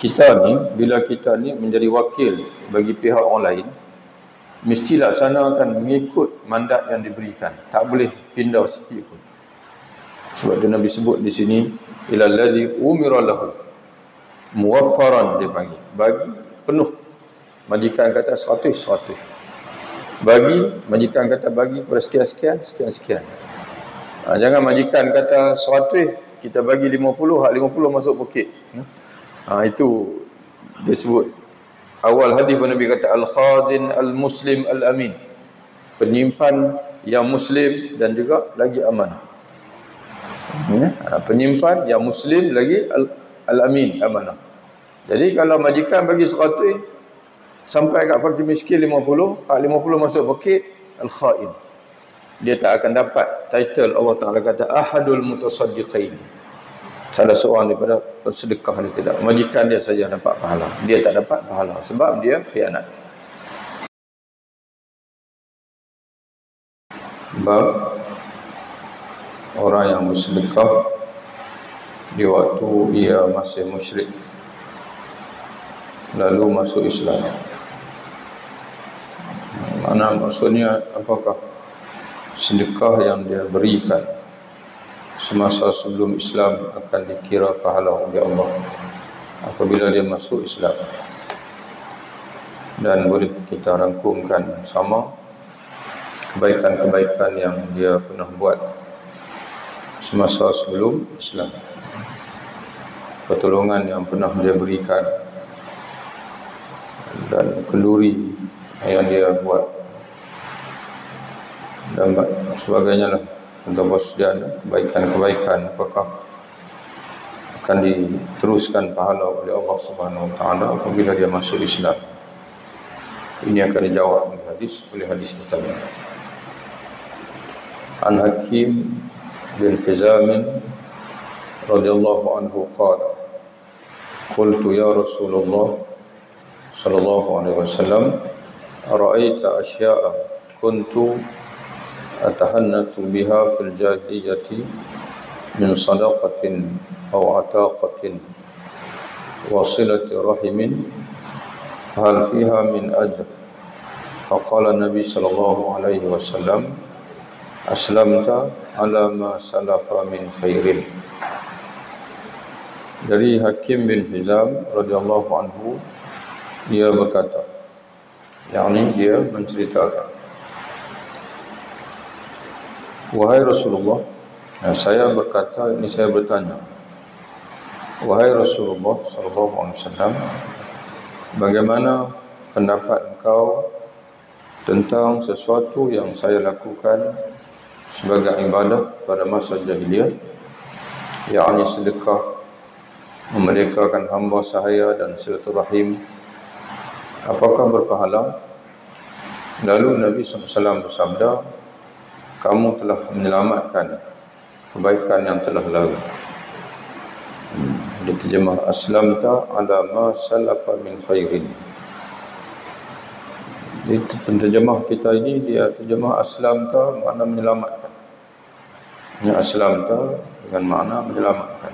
kita ni, bila kita ni menjadi wakil bagi pihak orang lain, mesti laksanakan mengikut mandat yang diberikan, tak boleh pindah sikit pun. Sebab tu Nabi sebut di sini, ilal ladzi umira lahu muwaffaran, dia panggil, bagi penuh. Majikan kata 100, bagi, majikan kata bagi kepada sekian. Jangan majikan kata 100, kita bagi 50, hak 50 masuk poket. Itu dia sebut awal hadis pun Nabi kata al-khazin al-muslim al-amin, penyimpan yang muslim dan juga lagi amanah. Penyimpan yang muslim lagi al-amin, amanah. Jadi kalau majikan bagi 100 sampai kat fakir miskin 50, hak 50 masuk poket, al-khain, dia tak akan dapat title. Allah Ta'ala kata ahadul mutasaddiqain, salah seorang daripada bersedekah, dia tidak. Majikan dia saja dapat pahala, dia tak dapat pahala sebab dia khianat. Bab orang yang bersedekah di waktu ia masih musyrik lalu masuk Islam. Mana maksudnya, apakah sedekah yang dia berikan semasa sebelum Islam akan dikira pahala oleh Allah apabila dia masuk Islam? Dan boleh kita rangkumkan sama kebaikan-kebaikan yang dia pernah buat semasa sebelum Islam, pertolongan yang pernah dia berikan, dan kenduri yang dia buat dan sebagainya lah, tentang persediaan kebaikan-kebaikan, apakah akan diteruskan pahala oleh Allah Subhanahu Wa Taala apabila dia masuk Islam. Ini akan dijawab oleh hadis pertama. An Hakim bin Hizam radhiyallahu anhu qala qultu ya Rasulullah sallallahu alaihi wasallam ara'aita asya'a kuntu atahannathu biha fil jahiliyati min sadaqatin aw ataqatin wa silati rahimin hal fiha min ajr? Faqala Nabi sallallahu alaihi wasallam aslamta ala ma salafa min khairin. Dari Hakim bin Hizam radhiyallahu anhu, dia berkata, yakni dia menceritakan, wahai Rasulullah, saya berkata, ini saya bertanya, wahai Rasulullah sallallahu alaihi wasallam, bagaimana pendapat engkau tentang sesuatu yang saya lakukan sebagai ibadah pada masa jahiliyah, yakni sedekah, memerdekakan hamba sahaya dan silaturahim, apakah berpahala? Lalu Nabi SAW bersabda, kamu telah menyelamatkan kebaikan yang telah lalu. Diterjemah aslamta ala ma salafa min khairin. Di penterjemah kita ini, dia terjemah aslamta makna menyelamatkan. Ya, aslamta dengan makna menyelamatkan.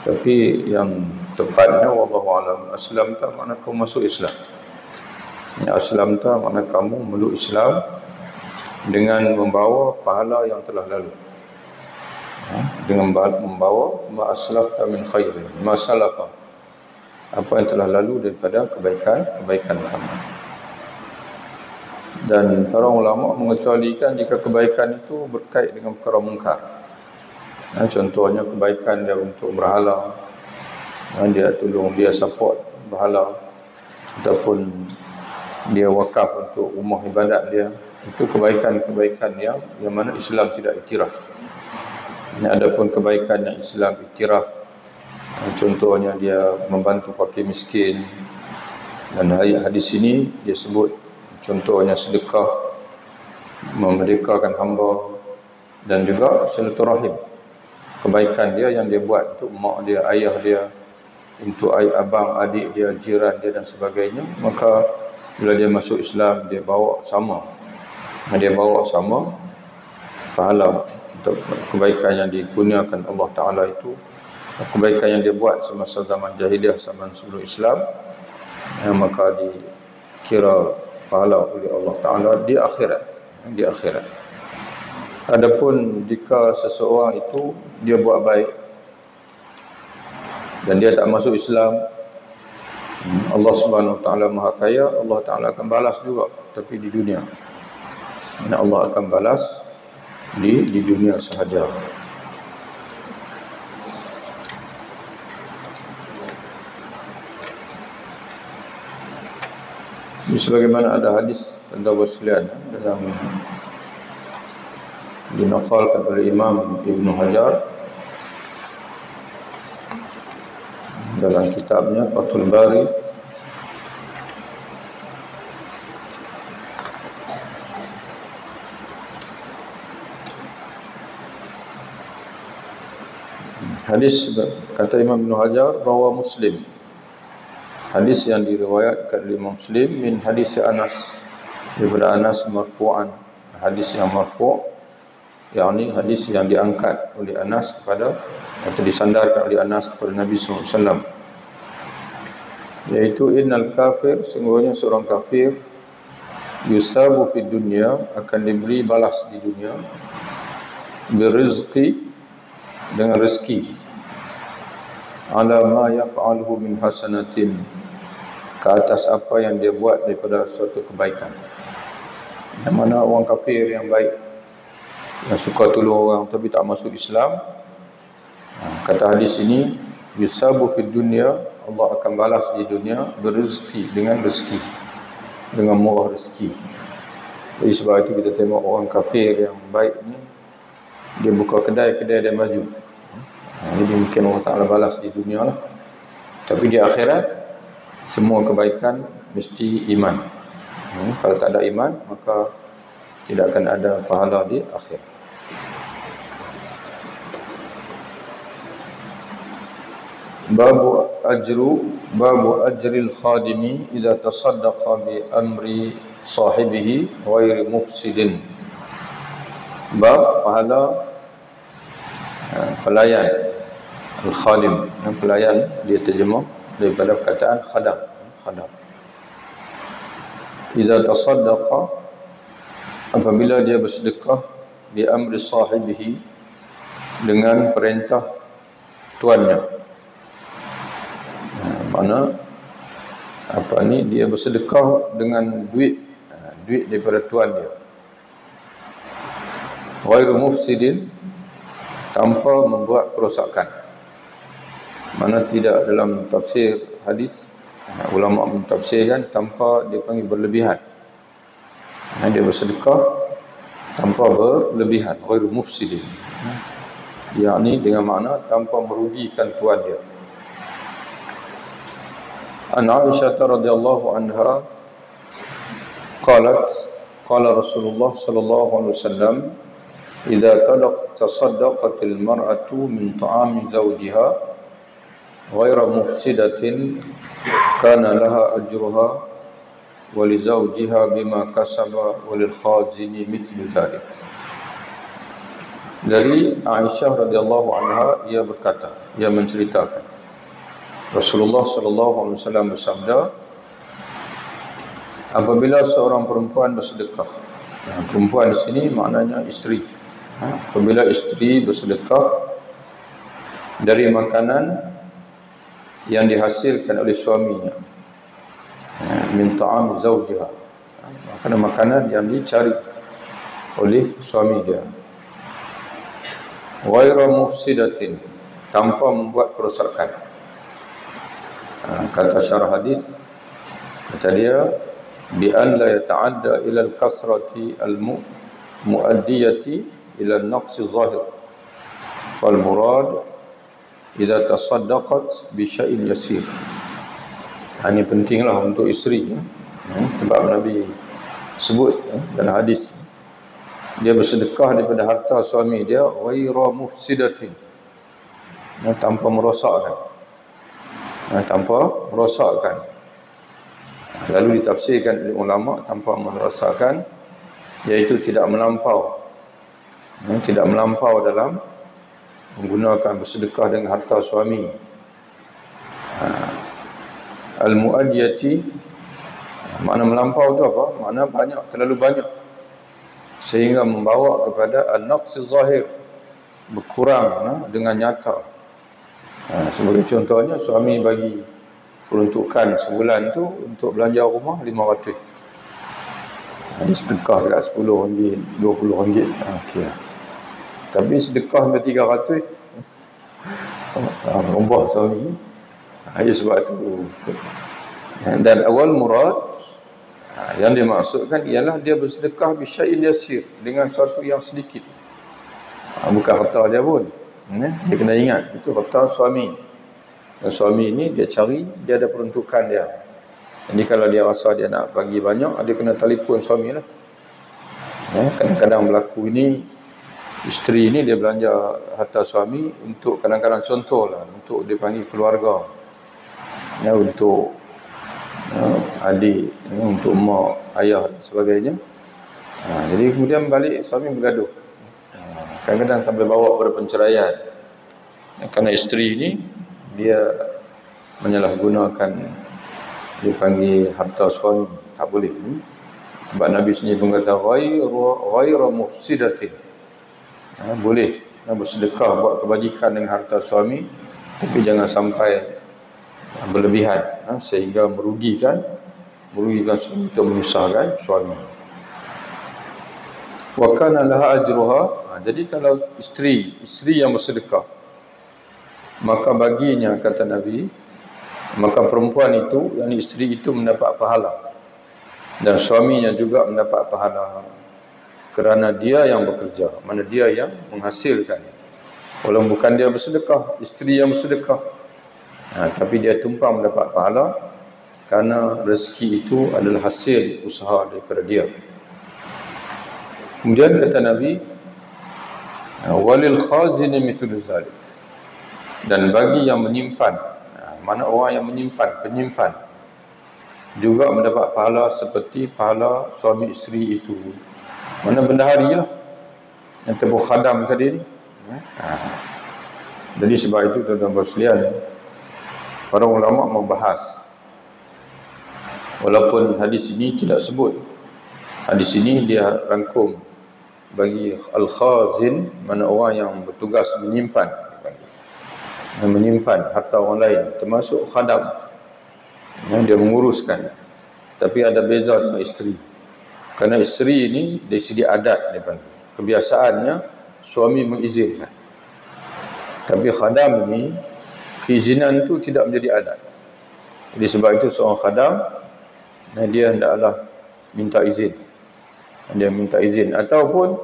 Tapi yang tepatnya wallahu alam, aslamta makna kamu masuk Islam. Ya, aslamta makna kamu meluk Islam dengan membawa pahala yang telah lalu. Dengan membawa ma aslafta min khairin, ma salafa, apa yang telah lalu daripada kebaikan kamu. Dan para ulama mengecualikan jika kebaikan itu berkait dengan perkara mungkar. Contohnya kebaikan dia untuk berhala, dia tolong, dia support berhala, ataupun dia wakaf untuk rumah ibadat dia. Itu kebaikan-kebaikan yang mana Islam tidak iktiraf. Adapun kebaikan yang Islam iktiraf, contohnya dia membantu fakir miskin, dan hadis ini dia sebut contohnya sedekah, memerdekakan hamba, dan juga silaturahim. Kebaikan dia yang dia buat untuk mak dia, ayah dia, untuk abang, adik dia, jiran dia dan sebagainya, maka bila dia masuk Islam, dia bawa sama pahala untuk kebaikan yang dikurniakan Allah Ta'ala itu kebaikan yang dia buat semasa zaman jahiliah, zaman sebelum Islam, maka dikira pahala oleh Allah Ta'ala di akhirat. Di akhirat. Adapun jika seseorang itu dia buat baik dan dia tak masuk Islam, Allah Subhanahu Wa Ta'ala Maha Kaya, Allah Ta'ala akan balas juga, tapi di dunia. Allah akan balas di dunia sahaja. Sebagaimana ada hadis tentang waslian dalam dinaqalkan oleh Imam Ibnu Hajar dalam kitabnya Fathul Bari, hadis kata Imam Ibnu Hajar, rawa Muslim, hadis yang diriwayatkan oleh Imam Muslim, min hadis Anas, daripada Anas marfu'an, hadis yang marfu', yakni hadis yang diangkat oleh Anas kepada, atau disandarkan oleh Anas kepada Nabi SAW, yaitu innal kafir, sungguhnya seorang kafir, yusabu fid dunya, akan diberi balas di dunia, birizqi, dengan rezeki, ala ma yaf'aluhu min hasanatin, ke atas apa yang dia buat daripada suatu kebaikan. Yang mana orang kafir yang baik, yang suka tolong orang tapi tak masuk Islam, kata hadis ini, yusabu fid dunya, Allah akan balas di dunia, berizki, dengan rezeki, dengan murah rezeki. Jadi sebab itu kita tengok orang kafir yang baik ni, dia buka kedai-kedai dia maju. Jadi mungkin Allah Ta'ala balas di dunia lah. Tapi di akhirat, semua kebaikan mesti iman. Kalau tak ada iman, maka tidak akan ada pahala di akhirat. Babu ajril khadimi idza tasaddaqa bi amri sahibihi ghairi mufsidin. Bab pahala pelayan, al-khadim, yang pelayan dia terjemah daripada perkataan khadam. Idza tasaddaqa, apabila dia bersedekah, bi amri sahibihi, dengan perintah tuannya. Mana dia bersedekah dengan duit daripada tuan dia, ghairu mufsidin, tanpa membuat kerosakan. Mana tidak dalam tafsir hadis, ulama mentafsirkan tanpa dia panggil berlebihan. Dia bersedekah tanpa berlebihan, ghairu mufsidin, yakni dengan makna tanpa merugikan tuan dia. An Aisyah radhiyallahu anha qalat, qala Rasulullah sallallahu alaihi wasallam, idza tasaddaqatil mar'atu min ta'ami zawjiha ghayra mufsidatin kana laha ajruha wa li zawjiha bima kasaba wa lil khazini mithlu dhalik. Dari Aisyah radhiyallahu anha, ia berkata, ia menceritakan, Rasulullah sallallahu alaihi wasallam bersabda, apabila seorang perempuan bersedekah, perempuan di sini maknanya isteri. Apabila isteri bersedekah dari makanan yang dihasilkan oleh suaminya, min ta'am zawjiha, makanan yang dicari oleh suami dia, ghairu mufsidatin, tanpa membuat kerosakan. Kata syarah hadis, kata dia, bi an la yata'adda ila al-kasrati al-mu'addiyati ila an-naqsi zahir, wal murad idza tasaddaqat bi syai'in yasir. Ini pentinglah untuk isteri, sebab Nabi sebut dalam hadis, dia bersedekah daripada harta suami dia ghairu mufsidatin, tanpa merosakkan, Lalu ditafsirkan oleh ulama, tanpa merosakkan, iaitu tidak melampau dalam menggunakan bersedekah dengan harta suami. Al-mu'adiyati, makna melampau tu apa? Makna banyak, terlalu banyak, sehingga membawa kepada an-naqs zahir, berkurang dengan nyata. Sebagai contohnya, suami bagi peruntukan sebulan tu untuk belanja rumah 500. Ini sedekah dekat RM10, RM20. Okey. Tapi sedekah sampai 300, rombah suami. Ini sebab itu. Dan awal murad, yang dimaksudkan ialah dia bersedekah bisyai'in yasir, dengan sesuatu yang sedikit. Bukan harta dia pun. Dia kena ingat, itu harta suami. Dan suami ini dia cari, dia ada peruntukan dia. Jadi kalau dia rasa dia nak bagi banyak, dia kena telefon suami lah. Kadang-kadang berlaku ini, isteri ini dia belanja harta suami untuk kadang-kadang contoh lah, untuk dia panggil keluarga, untuk adik, untuk mak, ayah dan sebagainya. Jadi kemudian balik suami bergaduh. Kadang-kadang sampai bawa pada penceraian. Kerana isteri ini dia menyalahgunakan, dia panggil harta suami, tak boleh. Sebab Nabi sendiri pun kata ghayra mufsidatin. Boleh bersedekah, buat kebajikan dengan harta suami, tapi jangan sampai berlebihan sehingga merugikan suami, atau menyusahkan suami. Wa kana laha ajruha. Jadi kalau isteri yang bersedekah, maka baginya, kata Nabi, maka perempuan itu, yakni isteri itu, mendapat pahala, dan suaminya juga mendapat pahala, kerana dia yang bekerja, mana dia yang menghasilkan. Walaupun bukan dia bersedekah, isteri yang bersedekah, tapi dia tumpang mendapat pahala, kerana rezeki itu adalah hasil usaha daripada dia. Kemudian kata Nabi, walil khazini mithlu zalik, dan bagi yang menyimpan, mana orang yang penyimpan juga mendapat pahala seperti pahala suami isteri itu. Mana bendahari lah, yang tebuh khadam tadi ni. Jadi sebab itu tuan-tuan sekalian, para ulama membahas, walaupun hadis ini tidak sebut, hadis ini dia rangkum bagi al-khazin, mana orang yang bertugas menyimpan harta orang lain, termasuk khadam, dia menguruskan. Tapi ada beza dengan isteri. Kerana isteri ini dari segi adat, kebiasaannya suami mengizinkan. Tapi khadam ini, keizinan itu tidak menjadi adat. Jadi sebab itu seorang khadam, dia hendaklah minta izin. Dia minta izin, ataupun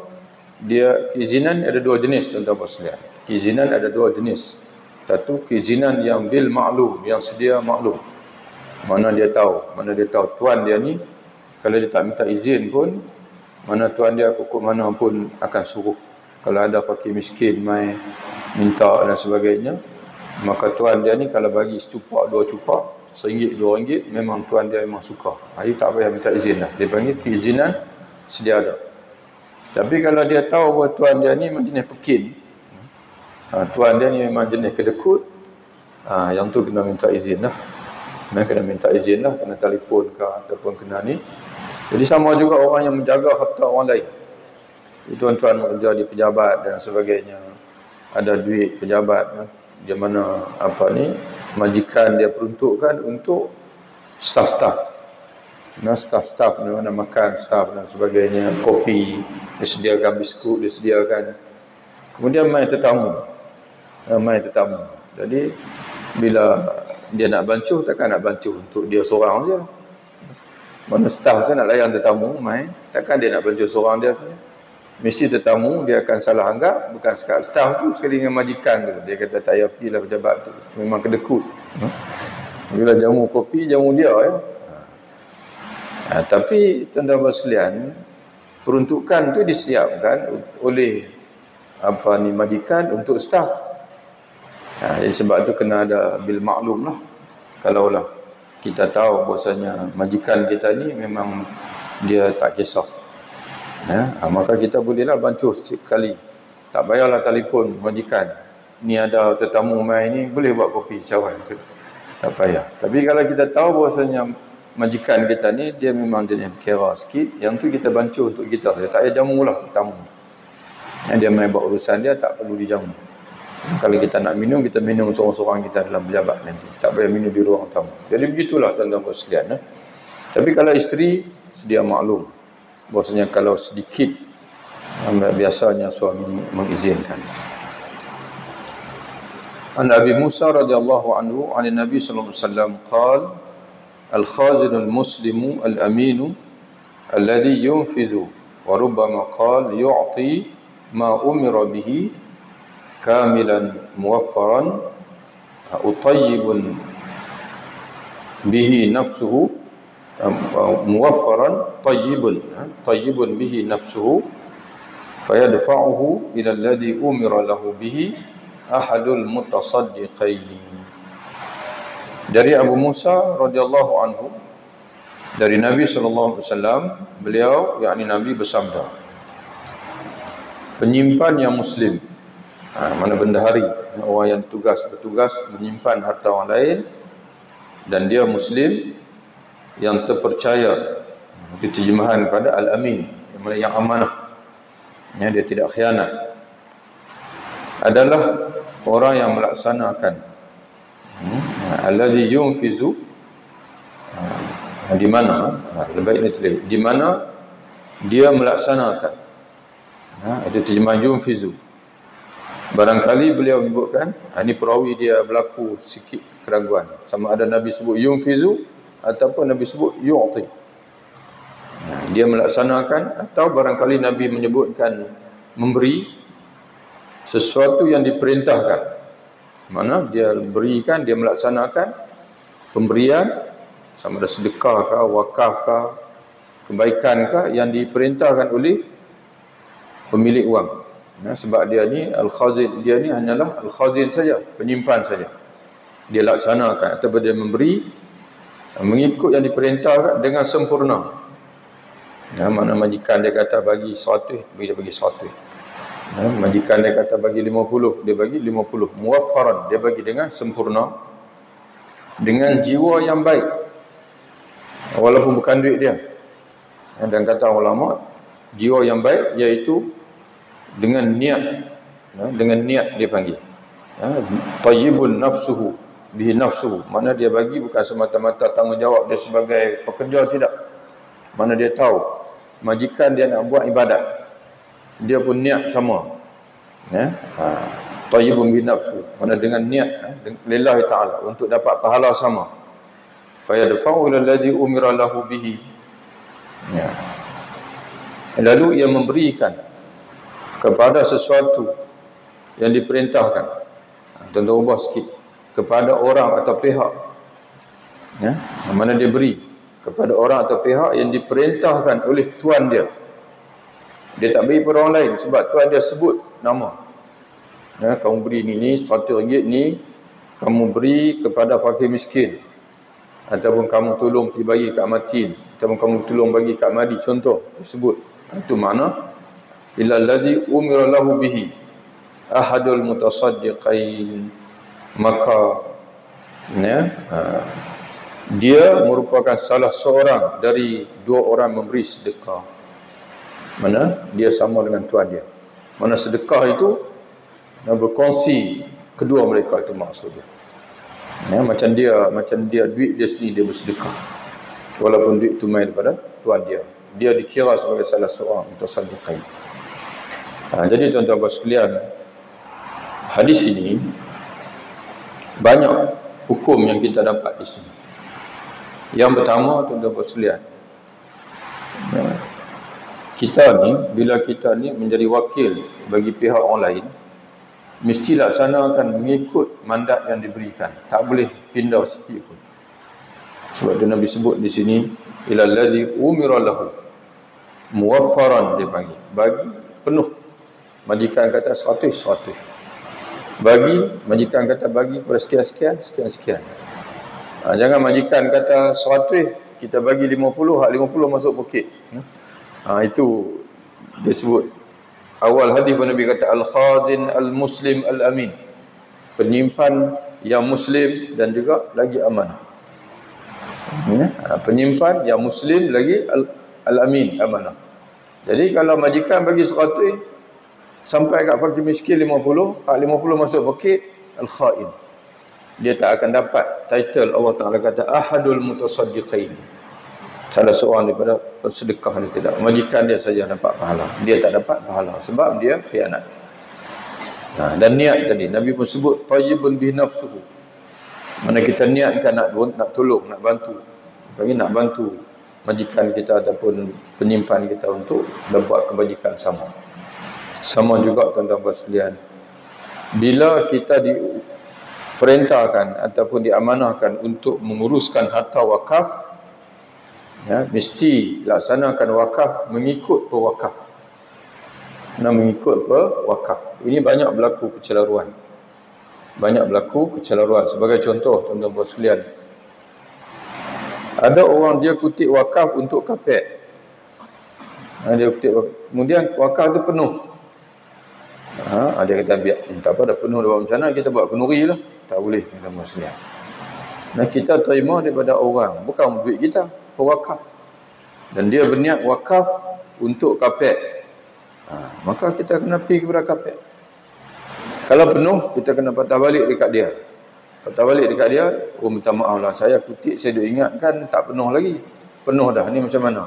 dia, keizinan ada dua jenis, tuan-tuan sekalian. Keizinan ada dua jenis. Satu, keizinan yang bil maklum, yang sedia maklum. Mana dia tahu tuan dia ni, kalau dia tak minta izin pun, mana tuan dia kukuk mana pun akan suruh. Kalau ada fakir miskin mai minta dan sebagainya, maka tuan dia ni kalau bagi secupak, dua cupak, RM1, RM2, memang tuan dia memang suka. Itu tak payah minta izin lah. Dia panggil keizinan sedia ada. Tapi kalau dia tahu bahawa tuan dia ni memang jenis pekin, tuan dia ni memang jenis kedekut, yang tu kena minta izin lah. Kena minta izin lah, kena telefon ke ataupun kena ni. Jadi sama juga orang yang menjaga harta orang lain. Tuan-tuan bekerja di pejabat dan sebagainya, ada duit pejabat, dia mana majikan dia peruntukkan untuk staf-staf. Staf-staf mana makan, staf dan sebagainya, kopi, disediakan biskut, disediakan. Kemudian mai tetamu. Jadi bila dia nak bancuh, takkan nak bancuh untuk dia seorang saja. Mana staf kan nak layan tetamu mai, takkan dia nak bancuh seorang dia saja. Mesti tetamu dia akan salah anggap, bukan sekat staf tu sekali dengan majikan tu. Dia kata tak payah pergilah pejabat tu, memang kedekut. Bila jamu kopi, jamu dia ya. Tapi tuan-tuan sekalian, peruntukan tu disiapkan oleh majikan untuk staf. Jadi sebab tu kena ada bil maklum lah. Kalaulah kita tahu bahasanya majikan kita ni memang dia tak kisah, maka kita bolehlah bancuh sekali. Tak payahlah telefon majikan. ni ada tetamu mai ni, boleh buat kopi cawan ke? Tak payah. Tapi kalau kita tahu bahawasanya majikan kita ni dia memang jenis kira sikit, yang tu kita bantu untuk kita saja. Tak payah jamu lah tetamu. Yang dia mai buat urusan dia tak perlu dijamu. Kalau kita nak minum, kita minum seorang-seorang kita dalam pejabat nanti. Tak payah minum di ruang tamu. Jadi begitulah tuan-tuan sekalian. Tapi kalau isteri, sedia maklum bahwasanya kalau sedikit, biasanya suami mengizinkan. An Abi Musa radhiyallahu anhu, an Nabi sallallahu alaihi wasallam qala al-khazin al-muslimu al-aminu alladhi yunfizu wa rubbama qala yu'ti ma umira bihi kamilan muwaffaran utayyibun bihi nafsuhu muwaffaran tayyibun bihi nafsuhu fayadfa'uhu ila alladhi umira lahu bihi ahadul mutasaddiqaini. Dari Abu Musa radhiyallahu anhu, dari Nabi sallallahu alaihi wasallam, beliau yakni Nabi bersabda, penyimpan yang muslim, mana bendahari, orang yang bertugas menyimpan harta orang lain dan dia muslim yang terpercaya, itu terjemahan pada al-amin, yang amanah, dia tidak khianat, adalah orang yang melaksanakan alladhi yunfizu, di mana lebih ini tulis, di mana dia melaksanakan, itu terjemahan yunfizu. Barangkali beliau menyebutkan, ini perawi dia berlaku sikit keraguan, sama ada Nabi sebut yunfizu ataupun Nabi sebut yu'ti. Dia melaksanakan, atau barangkali Nabi menyebutkan memberi sesuatu yang diperintahkan. Mana dia berikan, dia melaksanakan pemberian, sama ada sedekah ke, wakaf ke, kebaikan ke, yang diperintahkan oleh pemilik wang. Sebab dia ni al-khazin, dia ni hanyalah al-khazin saja, penyimpan saja. Dia laksanakan ataupun dia memberi mengikut yang diperintahkan dengan sempurna. Mana majikan dia kata bagi 100, dia bagi 100. Majikan dia kata bagi 50, dia bagi 50. Muwaffaran, dia bagi dengan sempurna, dengan jiwa yang baik, walaupun bukan duit dia. Dan kata ulama, jiwa yang baik iaitu dengan niat, dengan niat dia panggil. Tayyibun nafsuhu bihi nafsuhu, mana dia bagi bukan semata-mata tanggungjawab dia sebagai pekerja, tidak. Mana dia tahu majikan dia nak buat ibadat, dia pun niat sama, tayyibun bi nafsu, mana dengan niat lillahi ta'ala, untuk dapat pahala sama. Fayadfa'u ila alladhi umira lahu bihi, lalu ia memberikan kepada sesuatu yang diperintahkan, tentu ubah sikit, kepada orang atau pihak, mana dia beri kepada orang atau pihak yang diperintahkan oleh tuan dia. Dia tak beri pada orang lain sebab tuan dia sebut nama. Kamu beri ni RM100 ni, kamu beri kepada fakir miskin, ataupun kamu tolong pergi bagi kat Matin, ataupun kamu tolong bagi kat Madi, contoh disebut. Itu makna illa allazi umira lahu bihi ahadul mutasaddiqain, maka dia merupakan salah seorang dari dua orang memberi sedekah. Mana dia sama dengan tuan dia. Mana sedekah itu berkongsi kedua mereka, itu maksudnya. Macam dia duit dia sendiri, dia bersedekah, walaupun duit itu main daripada tuan dia. Dia dikira sebagai salah seorang mutasaddiqain. Jadi tuan-tuan sekalian, hadis ini banyak hukum yang kita dapat di sini. Yang pertama, tuan-tuan sekalian, kita ni, bila kita ni menjadi wakil bagi pihak orang lain, mesti laksanakan mengikut mandat yang diberikan. Tak boleh pindah sikit pun. Sebab tu Nabi sebut di sini, ilal ladzi umira lahu muwaffaran, dia panggil, bagi penuh. Majikan kata 100. Bagi, majikan kata bagi pada sekian. Jangan majikan kata 100, kita bagi 50, hak 50 masuk poket. Itu dia sebut awal hadis Nabi kata al-khazin al-muslim al-amin. penyimpan yang muslim dan juga lagi amanah. Ya, penyimpan yang muslim lagi al-amin, amanah. Jadi kalau majikan bagi 100 sampai kat fakir miskin 50, hak 50 masuk fakir, al-khain. Dia tak akan dapat title. Allah Ta'ala kata ahadul mutasaddiqain, salah seorang daripada bersedekah dia tidak. Majikan dia saja dapat pahala, dia tak dapat pahala sebab dia khianat. Dan niat tadi Nabi pun sebut tayyibun bi nafsuhu, mana kita niatkan nak tolong, nak bantu, bagi nak bantu majikan kita ataupun penyimpan kita untuk dapat kebajikan sama. Sama juga tuan-tuan sekalian, bila kita diperintahkan ataupun diamanahkan untuk menguruskan harta wakaf, ya, mesti laksanakan wakaf mengikut pewakaf. Mengikut pewakaf. Ini banyak berlaku kecelaruan. Sebagai contoh tuan-tuan sekalian, ada orang dia kutip wakaf untuk kapet. Dia kutip wakaf, kemudian wakaf tu penuh. Dia kata biar tak apa, dah penuh dah, macam mana kita buat kenduri lah. Tak boleh tuan-tuan sekalian. Kita terima daripada orang, bukan duit kita, pewakaf. Dan dia berniat wakaf untuk kapet, maka kita kena pergi kepada kapet. Kalau penuh, kita kena patah balik dekat dia. Oh minta maaf lah, saya kutip, saya dah ingatkan tak penuh lagi. Penuh dah, ni macam mana?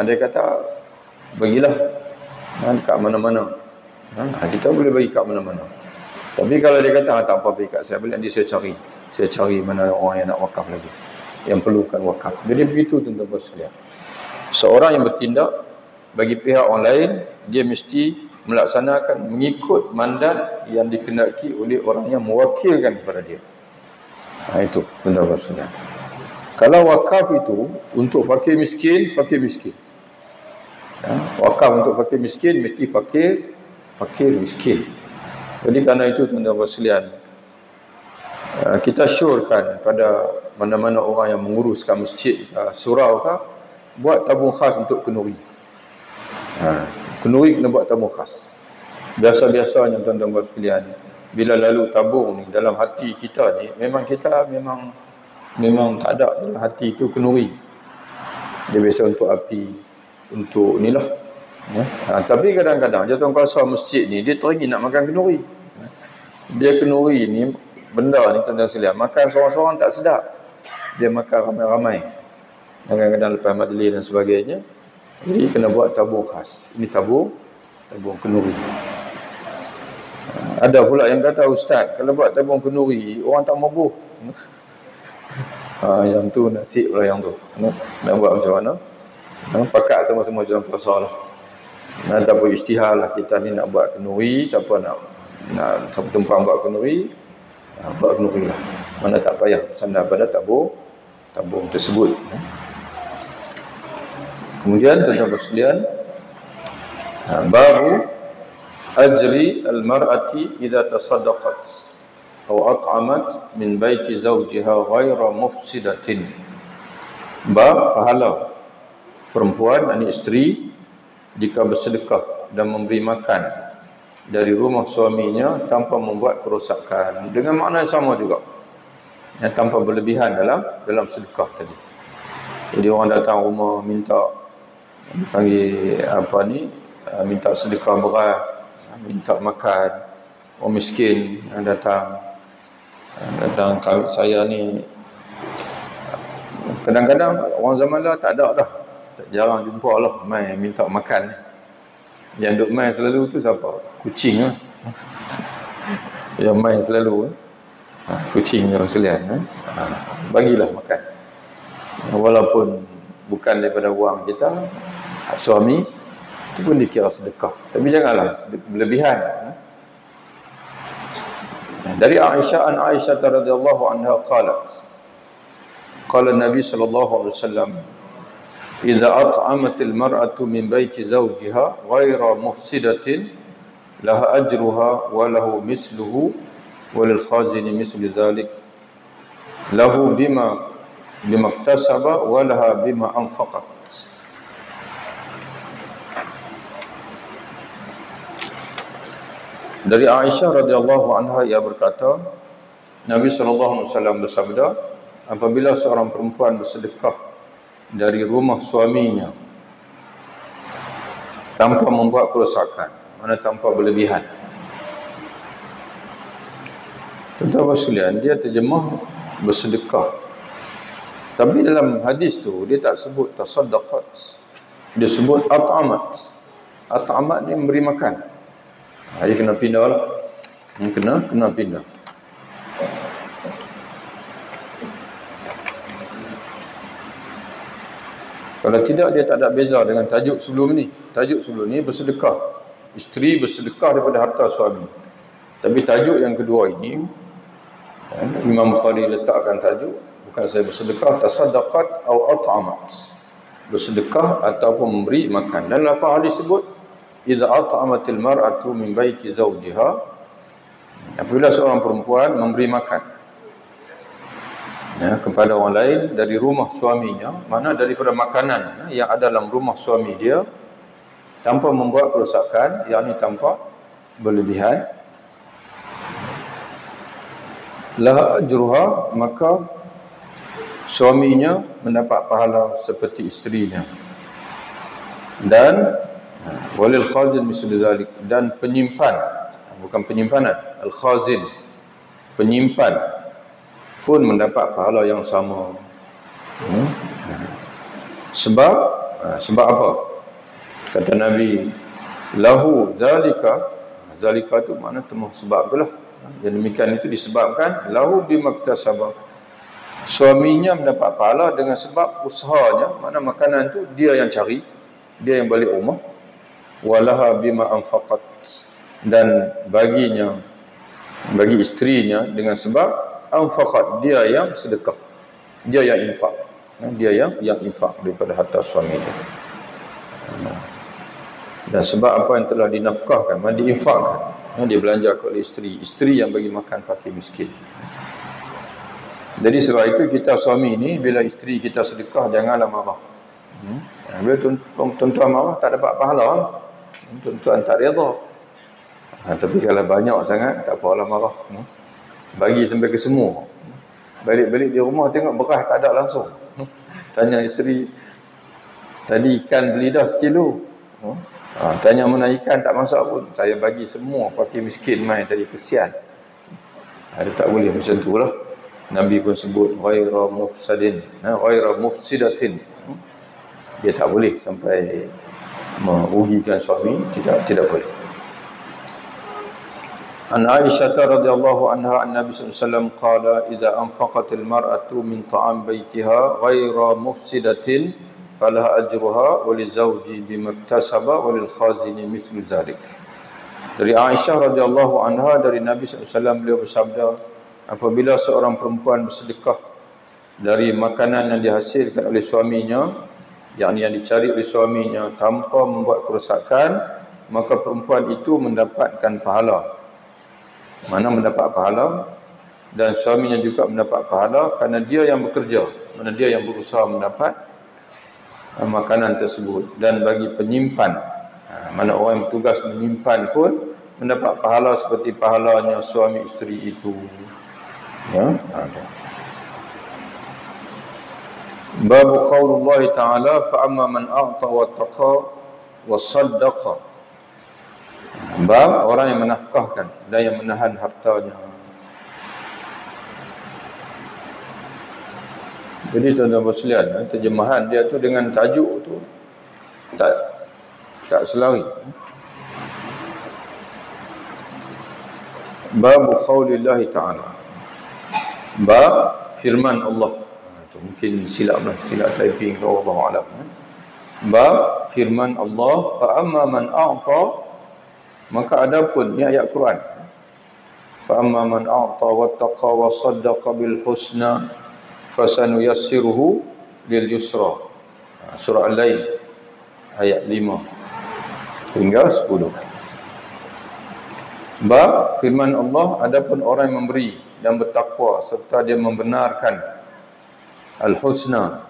Dia kata bagilah kat mana-mana. Kita boleh bagi kat mana-mana. Tapi kalau dia kata tak apa, bagi kat saya, balik nanti saya cari mana orang yang nak wakaf lagi, yang perlukan wakaf. Jadi begitu tuan-tuan sekalian. Seorang yang bertindak bagi pihak orang lain, dia mesti melaksanakan mengikut mandat yang dikehendaki oleh orang yang mewakilkan kepada dia. Itu tuan-tuan sekalian. Kalau wakaf itu untuk fakir miskin, wakaf untuk fakir miskin, mesti fakir miskin. Jadi kerana itu tuan-tuan sekalian, kita syorkan pada mana-mana orang yang menguruskan masjid, surau kah, buat tabung khas untuk kenduri. Kenduri kena buat tabung khas. Biasa-biasanya tuan-tuan sekalian, bila lalu tabung ni dalam hati kita ni, memang tak ada dalam hati itu kenduri. Dia biasa untuk api, untuk ni lah. Tapi kadang-kadang jatuh kuasa masjid ni, dia teringin nak makan kenduri. Dia kenduri ni, benda ni tuan-tuan sekalian, makan seorang-seorang tak sedap. Dia makan ramai-ramai, kadang-kadang lepas majlis dan sebagainya. Jadi kena buat tabung khas. Ini tabung kenduri. Ada pula yang kata, ustaz, kalau buat tabung kenduri, orang tak mabuh. Yang tu nasib lah yang tu. Nak buat macam mana? Pakat sama-sama jalan puasa lah. Ataupun isytihar lah, kita ni nak buat kenduri, siapa tumpang buat kenduri, buat kenduri lah. Mana tak payah sandar pada tabung tersebut. Kemudian tuan-tuan sekalian, babu ajri al-mar'ati idza tasaddaqat aw at'amat min baiti zawjiha ghaira mufsidatin. Bab pahala perempuan, isteri, jika bersedekah dan memberi makan dari rumah suaminya tanpa membuat kerosakan, dengan makna yang sama juga, yang tanpa berlebihan dalam sedekah tadi. Jadi orang datang rumah minta minta sedekah beras, minta makan, orang miskin yang datang kawin saya ni, kadang-kadang orang zaman dah tak ada dah, jarang jumpa lah main minta makan. Yang duk main selalu tu siapa? Kucing lah. Yang main selalu kucing orang sekalian. Bagilah makan, walaupun bukan daripada wang kita, suami, itu pun dikira sedekah. Tapi janganlah berlebihan. Dari Aisyah radhiyallahu anha qalat, qala Nabi sallallahu alaihi wasallam, idza at'amatil mar'atu min baiti zawjiha ghaira mufsidatin laha ajruha wa lahu misluhu wa lil khazini mislu dzalik lahu bima iktasaba wa laha bima anfaqat. Dari Aisyah radhiyallahu anha, ia berkata, Nabi sallallahu alaihi wasallam bersabda, apabila seorang perempuan bersedekah dari rumah suaminya tanpa membuat kerosakan, mana tanpa berlebihan. Tuan-tuan sekalian, dia terjemah bersedekah. Tapi dalam hadis tu dia tak sebut tasaddaqat. Dia sebut at'amat. At'amat ni memberi makan. Dia kena pindah lah. Kena pindah. Kalau tidak, dia tak ada beza dengan tajuk sebelum ni. Tajuk sebelum ni bersedekah. Isteri bersedekah daripada harta suami. Tapi tajuk yang kedua ini, Imam Bukhari letakkan tajuk, bukan saya bersedekah, tasaddaqat atau at'amat. Bersedekah ataupun memberi makan. Dan lafaz hadis sebut, idza at'amatil mar'atu min baiti zawjiha, apabila seorang perempuan memberi makan kepada orang lain dari rumah suaminya, mana daripada makanan yang ada dalam rumah suami dia, tanpa membuat kerosakan, yakni tanpa berlebihan, laha ajruha, maka suaminya mendapat pahala seperti isterinya. Dan walil khazin mislu zalik, dan penyimpan, bukan penyimpanan, al khazin, penyimpan pun mendapat pahala yang sama. Sebab apa? Kata Nabi, lahu zalika, zalika tu makna temuh sebab itulah. Yang demikian itu disebabkan lahu bimaktasaba, suaminya mendapat pahala dengan sebab usahanya, mana makanan tu dia yang cari, dia yang balik rumah. Walaha bima anfaqat, dan baginya, bagi isterinya dengan sebab anfaqat, dia yang sedekah, dia yang infak, dia yang infak daripada harta suami dia. Dan sebab apa yang telah dinafkahkan, diinfakkan, dia belanjakan oleh isteri yang bagi makan fakir miskin. Jadi sebab itu kita suami ni, bila isteri kita sedekah, janganlah marah. Bila tuan-tuan marah, tak dapat pahala, tuan-tuan tak redha. Tapi kalau banyak sangat, tak apalah marah. Bagi sampai ke semua. Balik-balik di rumah tengok beras tak ada langsung. Tanya isteri, tadi ikan beli dah sekilo. Tanya mana ikan, tak masak pun. Saya bagi semua fakir miskin mai tadi, kesian. Ada tak boleh macam tu lah. Nabi pun sebut ghaira mufsadin, ghaira mufsidatin. Dia tak boleh sampai merugikan suami, tidak boleh. An Aisyah radhiyallahu anha an-nabi sallallahu alaihi wasallam qala idza anfaqatil mar'atu min ta'am baitiha ghaira mufsidatin falaha ajruha wa lizawji bimaktasaba wa lil khazini mithlu zalik. Dari Aisyah radhiyallahu anha, dari Nabi sallallahu alaihi wasallam, beliau bersabda, apabila seorang perempuan bersedekah dari makanan yang dihasilkan oleh suaminya, yakni yang dicari oleh suaminya, tanpa membuat kerosakan, maka perempuan itu mendapatkan pahala. Mana mendapat pahala, dan suaminya juga mendapat pahala, kerana dia yang bekerja, mana dia yang berusaha mendapat makanan tersebut. Dan bagi penyimpan, mana orang yang bertugas menyimpan pun mendapat pahala seperti pahalanya suami isteri itu. Babu qaulullah ta'ala fa amma man a'ta wa taqa wa saddaqa. Bab orang yang menafkahkan dan yang menahan hartanya. Jadi tuan-tuan sekalian, terjemahan dia tu dengan tajuk tu tak selari. Bab qaulillah ta'ala, bab firman Allah. Mungkin silap typing, wallahu a'lam. Bab firman Allah, fa amma man a'ta, maka adapun, ni ayat Quran, fa amma man a'ta wattaqa wa saddaqa bil husna fasanuyassiruhu lil yusra. Surah Al-Lail ayat 5 hingga 10. Bab firman Allah, adapun orang yang memberi dan bertakwa serta dia membenarkan al-husna,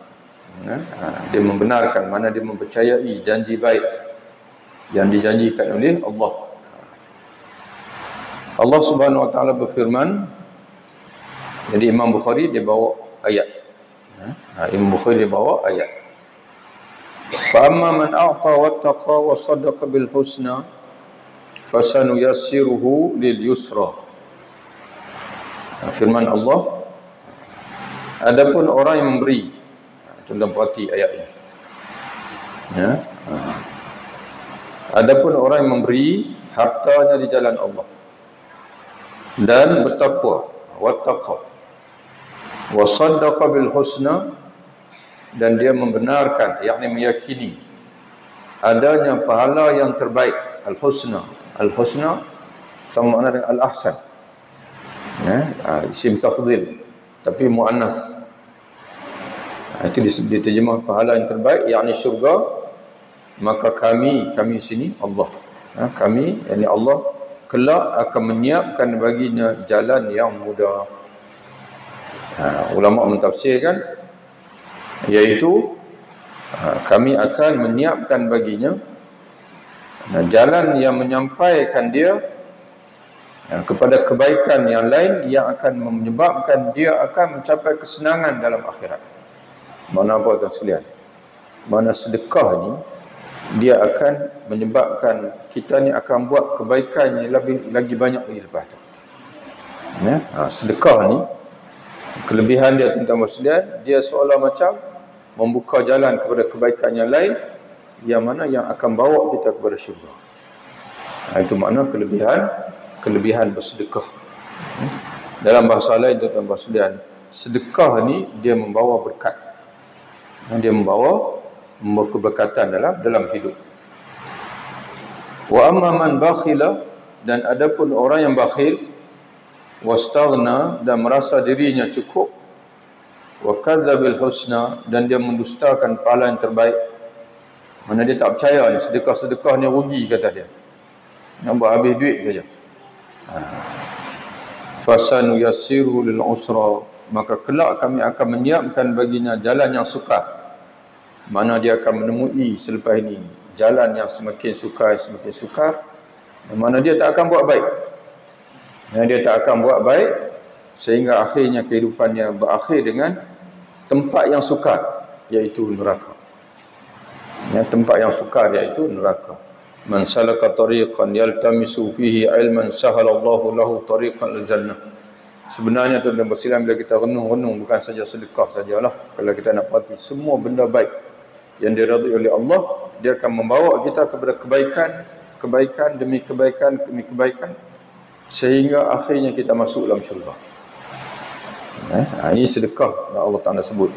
dia membenarkan, mana dia mempercayai janji baik yang dijanjikan oleh Allah. Allah Subhanahu wa taala berfirman, jadi Imam Bukhari dia bawa ayat. Imam Bukhari dia bawa ayat. Fa amma man a'ta wattaqa wa saddaqa bil husna fasanuyassiruhu lil yusra. Firman Allah, adapun orang yang memberi, tuan-tuan perhati ayat ini. Ya. Adapun orang yang memberi hartanya di jalan Allah dan bertakwa, wattaqa wa saddaqa bil husna, dan dia membenarkan, yakni meyakini adanya pahala yang terbaik, al-husna. Al-husna sama makna dengan al-ahsan. Isim tafdhil tapi muannas. Itu diterjemah pahala yang terbaik, yakni syurga. Maka kami sini Allah, kami yakni Allah kelak akan menyiapkan baginya jalan yang mudah. Ulama mentafsirkan iaitu kami akan menyiapkan baginya jalan yang menyampaikan dia kepada kebaikan yang lain, yang akan menyebabkan dia akan mencapai kesenangan dalam akhirat. Mana apa tuan sekalian? Mana sedekah ni dia akan menyebabkan kita ni akan buat kebaikan yang lagi banyak lagi lepas tu. Sedekah ni kelebihan dia tuan-tuan sekalian, dia seolah macam membuka jalan kepada kebaikan yang lain, yang mana yang akan bawa kita kepada syurga. Itu makna kelebihan bersedekah. Dalam bahasa lain tuan-tuan sekalian, sedekah ni dia membawa berkat. Dia membawa keberkatan dalam hidup. Wa amma man bakhila, dan adapun orang yang bakhil, wastaghna, dan merasa dirinya cukup, wa kadzabil husna, dan dia mendustakan pahala yang terbaik. Mana dia tak percaya ni sedekah ni rugi, kata dia. Nak buat habis duit saja. Fasanu yassiru lil usra, maka kelak kami akan menyiapkan baginya jalan yang sukar. Mana dia akan menemui selepas ini jalan yang semakin sukar, mana dia tak akan buat baik. Dia tak akan buat baik sehingga akhirnya kehidupannya berakhir dengan tempat yang sukar, iaitu neraka. Tempat yang sukar iaitu neraka. Man salaka tariqan yaltamisu fihi ilman sahalallahu lahu tariqan lil jannah. Sebenarnya tuan-tuan bersilam, bila kita renung bukan saja sedekah sajalah. Kalau kita nak perhati semua benda baik yang diridai oleh Allah, dia akan membawa kita kepada kebaikan demi kebaikan sehingga akhirnya kita masuk dalam syurga. Ini sedekah Allah Ta'ala sebut.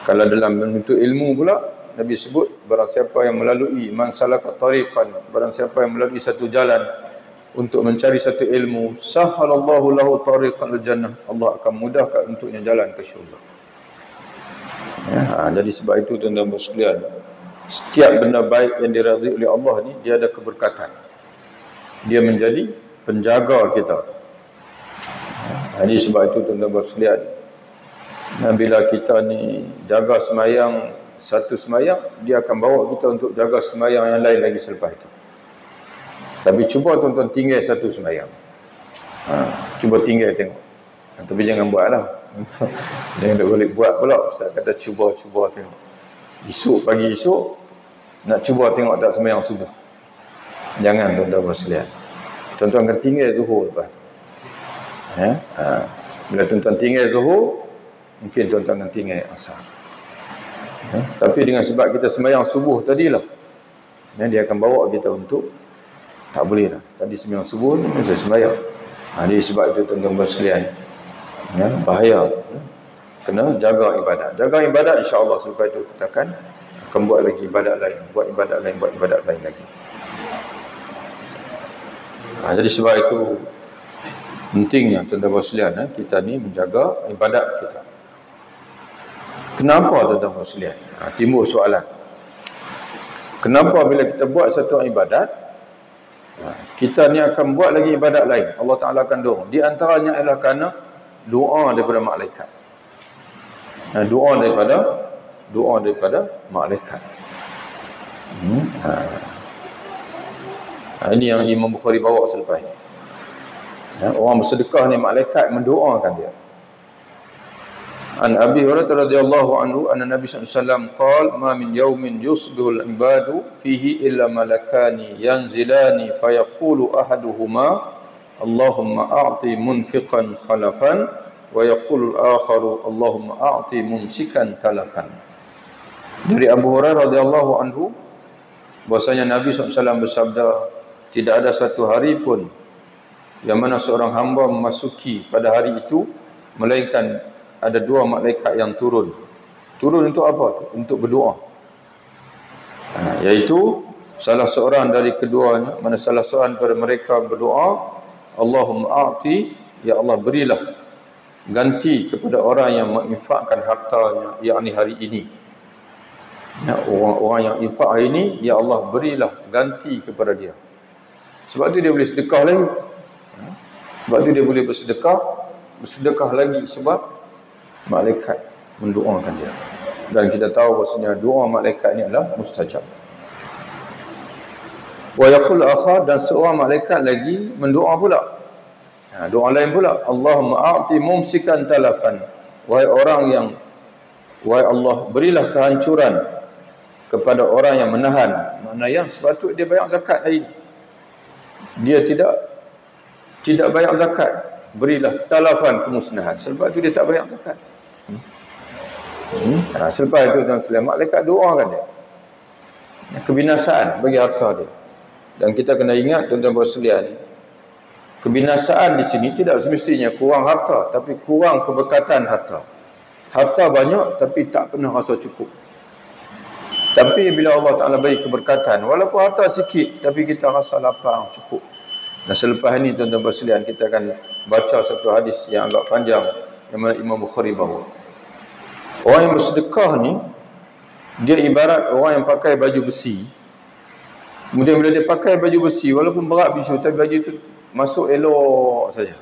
Kalau dalam bentuk ilmu pula, Nabi sebut, barang siapa yang melalui man salaka tariqan, barang siapa yang melalui satu jalan untuk mencari satu ilmu, sahalallahu lahu tariqan lil jannah, Allah akan mudahkan untuknya jalan ke syurga. Jadi sebab itu tuan-tuan sekalian, setiap benda baik yang diridai oleh Allah ni, dia ada keberkatan. Dia menjadi penjaga kita. Jadi sebab itu tuan-tuan sekalian, bila kita ni jaga semayang, satu semayang, dia akan bawa kita untuk jaga semayang yang lain lagi selepas itu. Tapi cuba tuan-tuan tinggal satu semayang. Cuba tinggal tengok. Tapi jangan buatlah. Jangan tak boleh buat pula. Ustaz kata cuba tengok. Pagi esok nak cuba tengok tak semayang subuh. Jangan tuan-tuan sekalian. Tuan-tuan akan tinggal zuhur lepas. Bila tuan-tuan tinggal zuhur, mungkin tuan-tuan akan tinggal asar. Tapi dengan sebab kita semayang subuh tadilah, dia akan bawa kita untuk tak boleh lah. Tadi semayang subuh ni saya semayang. Jadi sebab itu tuan-tuan sekalian, bahaya. Kena jaga ibadat. Jaga ibadat, insya-Allah selepas itu kita akan buat lagi ibadat lain, buat ibadat lain lagi. Jadi sebab itu pentingnya tuan-tuan sekalian, kita ni menjaga ibadat kita. Kenapa tuan-tuan sekalian? Timbul soalan. Kenapa bila kita buat satu ibadat, kita ni akan buat lagi ibadat lain? Allah Ta'ala akan dorong. Di antaranya adalah kerana doa daripada malaikat. Doa daripada malaikat. Ini yang Imam Bukhari bawa selepas ini. Orang bersedekah ni malaikat mendoakan dia. An Abi Hurairah radhiyallahu anhu anna Nabi sallallahu alaihi wasallam qala ma min yawmin yusbihul ibadu fihi illa malakani yanzilani fayaqulu ahaduhuma Allahumma a'ti munfiqan khalafan wa yaqulu al-akharu Allahumma a'ti mumsikan talafan. Dari Abu Hurairah radhiyallahu anhu bahwasanya Nabi SAW bersabda, tidak ada satu hari pun yang mana seorang hamba memasuki pada hari itu melainkan ada dua malaikat yang turun. Turun untuk apa tu? Untuk berdoa. Iaitu salah seorang dari keduanya, mana salah seorang daripada mereka berdoa, Allahumma a'ti, ya Allah berilah ganti kepada orang yang menginfakkan hartanya, yakni hari ini. Orang yang infak hari ini, ya Allah berilah ganti kepada dia. Sebab tu dia boleh sedekah lagi. Sebab tu dia boleh bersedekah lagi sebab malaikat mendoakan dia. Dan kita tahu bahasanya doa malaikat ni adalah mustajab. Wa yaqul akhar, dan seorang malaikat lagi mendoa pula. Doa lain pula, Allahumma a'ti mumsikan talafan. Wahai Allah, berilah kehancuran kepada orang yang menahan, makna yang sepatutnya dia bayar zakat hari ini, dia tidak bayar zakat, berilah talafan, kemusnahan, sebab tu dia tak bayar zakat. Selepas itu dan selain malaikat doakan dia kebinasaan bagi harta dia. Dan kita kena ingat tuan-tuan sekalian, kebinasaan di sini tidak semestinya kurang harta, tapi kurang keberkatan harta. Harta banyak tapi tak pernah rasa cukup. Tapi bila Allah Ta'ala bagi keberkatan, walaupun harta sikit, tapi kita rasa lapang, cukup. Dan selepas ini tuan-tuan sekalian, kita akan baca satu hadis yang agak panjang yang mana Imam Bukhari bawa. Orang yang bersedekah ni, dia ibarat orang yang pakai baju besi. Kemudian bila dia pakai baju besi, walaupun berat bisu, tapi baju itu masuk elok saja.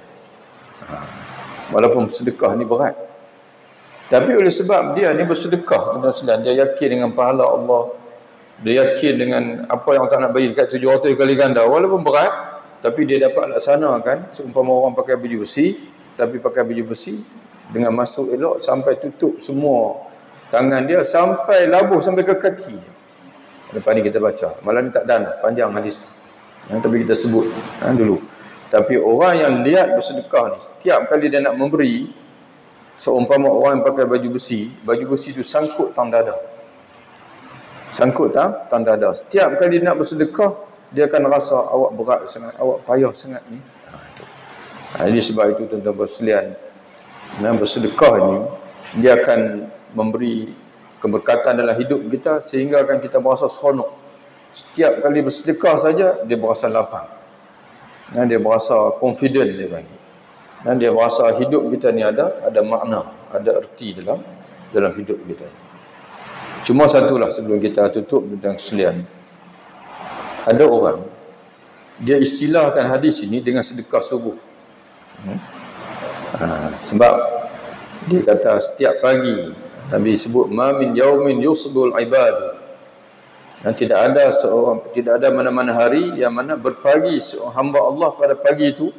Walaupun sedekah ni berat, tapi oleh sebab dia ni bersedekah, tuan-tuan sekalian, dia yakin dengan pahala Allah, dia yakin dengan apa yang Allah nak bagi dekat 700 kali ganda, walaupun berat, tapi dia dapat laksanakan. Seumpama orang pakai baju besi, tapi pakai baju besi dengan masuk elok sampai tutup semua tangan dia, sampai labuh sampai ke kaki. Lepas ni kita baca, malam ni tak dan panjang hadis tapi kita sebut dulu. Tapi orang yang lihat bersedekah ni, setiap kali dia nak memberi, seumpama orang yang pakai baju besi itu sangkut tang dada, setiap kali dia nak bersedekah, dia akan rasa awak berat sangat, awak payah sangat ni. Jadi sebab itu tuan-tuan sekalian, bersedekah ni dia akan memberi keberkatan dalam hidup kita, sehingga akan kita berasa seronok. Setiap kali bersedekah saja dia berasa lapang, dan dia berasa confident dia bagi, dan dia berasa hidup kita ni ada makna, ada erti dalam hidup kita. Cuma satulah sebelum kita tutup tentang sekalian, ada orang dia istilahkan hadis ini dengan sedekah subuh. Sebab dia kata setiap pagi Nabi sebut ma min yaumin yusbul ibad, dan tidak ada mana-mana hari yang mana berpagi seorang hamba Allah pada pagi itu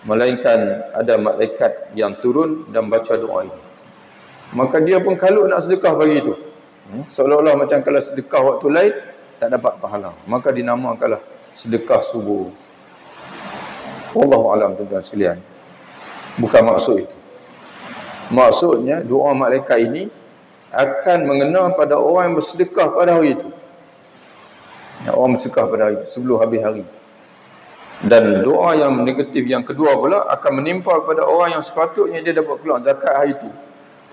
melainkan ada malaikat yang turun dan baca doa ini. Maka dia pun kalut nak sedekah pagi itu, seolah-olah macam kalau sedekah waktu lain tak dapat pahala, maka dinamakanlah sedekah subuh. Wallahu a'lam tuan-tuan sekalian. Bukan maksud itu. Maksudnya doa malaikat ini akan mengena pada orang yang bersedekah pada hari itu. Orang bersedekah pada hari itu, sebelum habis hari. Dan doa yang negatif yang kedua pula akan menimpa pada orang yang sepatutnya dia dapat keluar zakat hari itu.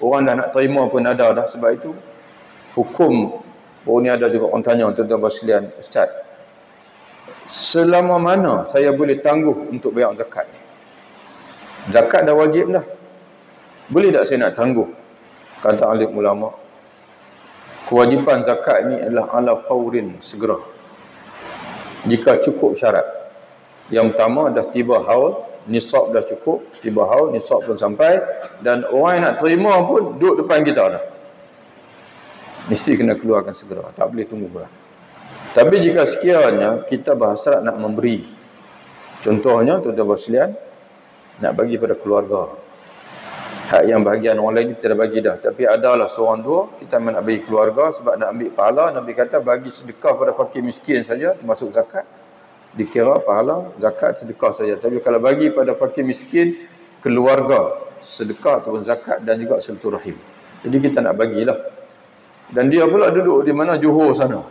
Orang dah nak terima pun ada dah. Sebab itu hukum, ni ada juga orang tanya tuan-tuan sekalian, Ustaz, selama mana saya boleh tangguh untuk bayar zakat ni? Zakat dah wajib dah, boleh tak saya nak tangguh? Kata alim ulama, kewajipan zakat ni adalah ala faurin, segera, jika cukup syarat. Yang pertama dah tiba haul, nisab dah cukup, tiba haul, nisab pun sampai, dan orang yang nak terima pun duduk depan kita dah, mesti kena keluarkan segera, tak boleh tunggu pula. Tapi jika sekiranya kita berhasrat nak memberi, contohnya tuan-tuan sekalian, nak bagi pada keluarga. Hak yang bahagian orang lain kita dah bagi dah, tapi adalah seorang dua kita nak bagi keluarga sebab nak ambil pahala. Nabi kata bagi sedekah pada fakir miskin saja termasuk zakat, dikira pahala zakat sedekah saja. Tapi kalau bagi pada fakir miskin, keluarga, sedekah ataupun zakat dan juga silaturahim. Jadi kita nak bagilah. Dan dia pula duduk di mana, Johor sana,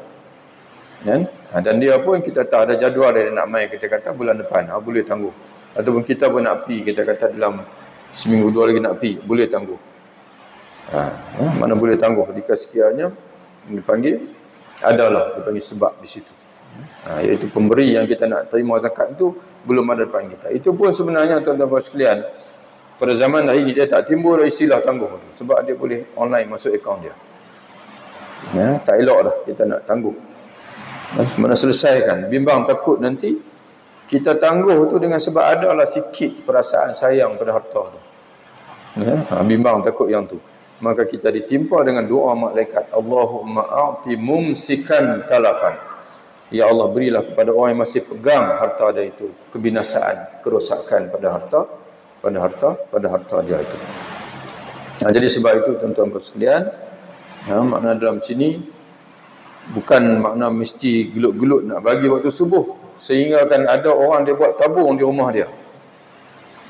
kan? Dan dia pun kita tahu ada jadual dia nak main, kita kata bulan depan, boleh tangguh. Ataupun kita pun nak pergi, kita kata dalam seminggu dua lagi nak pergi, boleh tangguh. Mana boleh tangguh, jika sekiranya dipanggil, adalah dipanggil sebab di situ. Iaitu pemberi yang kita nak terima zakat itu belum ada depan kita. Itu pun sebenarnya tuan-tuan sekalian, pada zaman hari ini dia tak timbul istilah tangguh tu, sebab dia boleh online masuk akaun dia. Tak elok dah kita nak tangguh. Mana selesaikan, bimbang takut nanti kita tangguh tu dengan sebab adalah sikit perasaan sayang pada harta tu. Bimbang takut yang tu. Maka kita ditimpa dengan doa malaikat, Allahumma a'ti mumsikan talafan. Ya Allah, berilah kepada orang yang masih pegang harta dia itu kebinasaan, kerosakan pada harta dia itu. Jadi sebab itu tuan-tuan sekalian, makna dalam sini bukan makna mesti gelut-gelut nak bagi waktu subuh, sehingga kan ada orang dia buat tabung di rumah dia.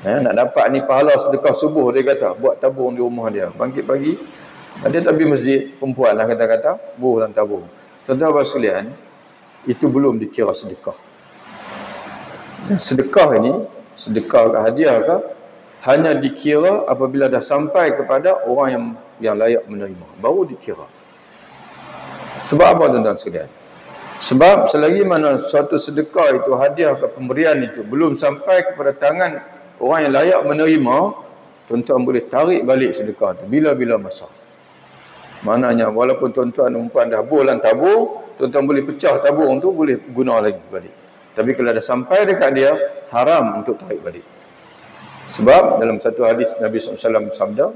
Nak dapat ni pahala sedekah subuh, dia kata buat tabung di rumah dia, bangkit pagi dia tak pergi masjid, perempuan lah kata-kata buh dalam tabung. Tuan-tuan sekalian, itu belum dikira sedekah. Dan sedekah ini, sedekah ke hadiah ke, hanya dikira apabila dah sampai kepada orang yang layak menerima, baru dikira. Sebab apa tuan-tuan sekalian? Sebab selagi mana suatu sedekah itu, hadiah ke pemberian itu belum sampai kepada tangan orang yang layak menerima, tuan-tuan boleh tarik balik sedekah itu bila-bila masa. Maknanya walaupun tuan-tuan dan puan dah bulan tabung, tuan-tuan boleh pecah tabung tu, boleh guna lagi balik. Tapi kalau dah sampai dekat dia, haram untuk tarik balik. Sebab dalam satu hadis Nabi SAW sabda,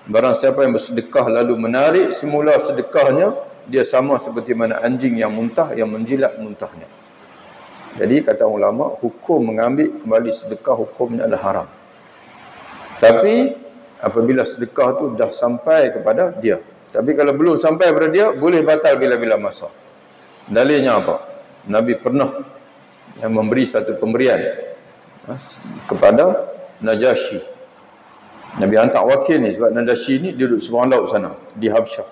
barang siapa yang bersedekah lalu menarik semula sedekahnya, dia sama seperti mana anjing yang muntah, yang menjilat muntahnya. Jadi kata ulama, hukum mengambil kembali sedekah hukumnya adalah haram. Tapi apabila sedekah tu dah sampai kepada dia. Tapi kalau belum sampai kepada dia, boleh batal bila-bila masa. Dalilnya apa? Nabi pernah memberi satu pemberian kepada Najasyi. Nabi hantar wakil ni, sebab Najasyi ni duduk seberang laut sana, di Habsyah.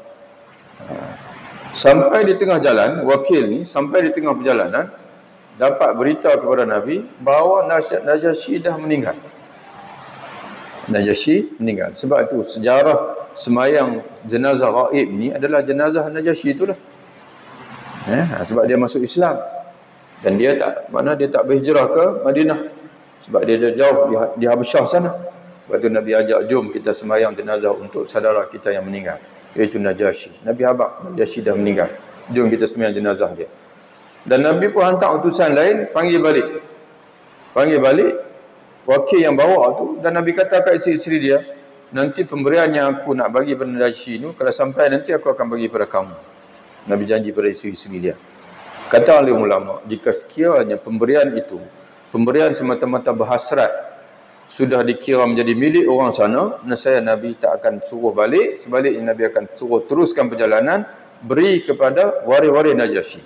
Sampai di tengah jalan, wakil ni sampai di tengah perjalanan, dapat berita kepada Nabi bahawa Najasyi dah meninggal. Najasyi meninggal. Sebab itu sejarah semayang jenazah ghaib ni adalah jenazah Najasyi itulah. Sebab dia masuk Islam. Dan dia tak berhijrah ke Madinah. Sebab dia dah jauh di Habsyah sana. Sebab itu Nabi ajak, jom kita semayang jenazah untuk saudara kita yang meninggal, iaitu Najasyi. Nabi habaq, Najasyi dah meninggal, jom kita semayang jenazah dia. Dan Nabi pun hantar utusan lain, panggil balik wakil yang bawa tu. Dan Nabi kata kat isteri-isteri dia, nanti pemberian yang aku nak bagi pada Najasyi ni, kalau sampai nanti aku akan bagi pada kamu. Nabi janji pada isteri-isteri dia. Kata oleh ulama, jika sekiranya pemberian itu, pemberian semata-mata berhasrat, sudah dikira menjadi milik orang sana, nescaya Nabi tak akan suruh balik. Sebaliknya Nabi akan suruh teruskan perjalanan, beri kepada waris-waris Najasyi.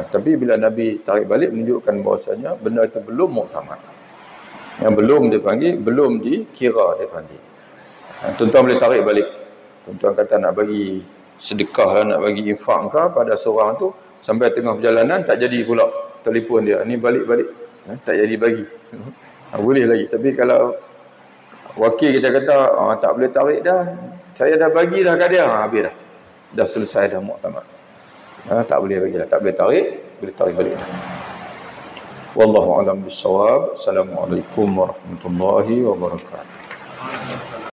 Tapi bila Nabi tarik balik, menunjukkan bahawasanya benda itu belum muktamad. Yang belum dipanggil, belum dikira dipanggil. Tuan-tuan boleh tarik balik. Tuan-tuan kata nak bagi sedekah lah, nak bagi infak ke pada seorang tu, sampai tengah perjalanan tak jadi pula, telefon dia, ni balik-balik, tak jadi bagi. Boleh lagi. Tapi kalau wakil kita kata tak boleh tarik dah, saya dah bagi dah kat dia, habis dah selesai dah muktamad. Tak boleh bagi dah, tak boleh tarik, boleh tarik balik dah. Wallahu a'lam bissawab. Assalamualaikum warahmatullahi wabarakatuh.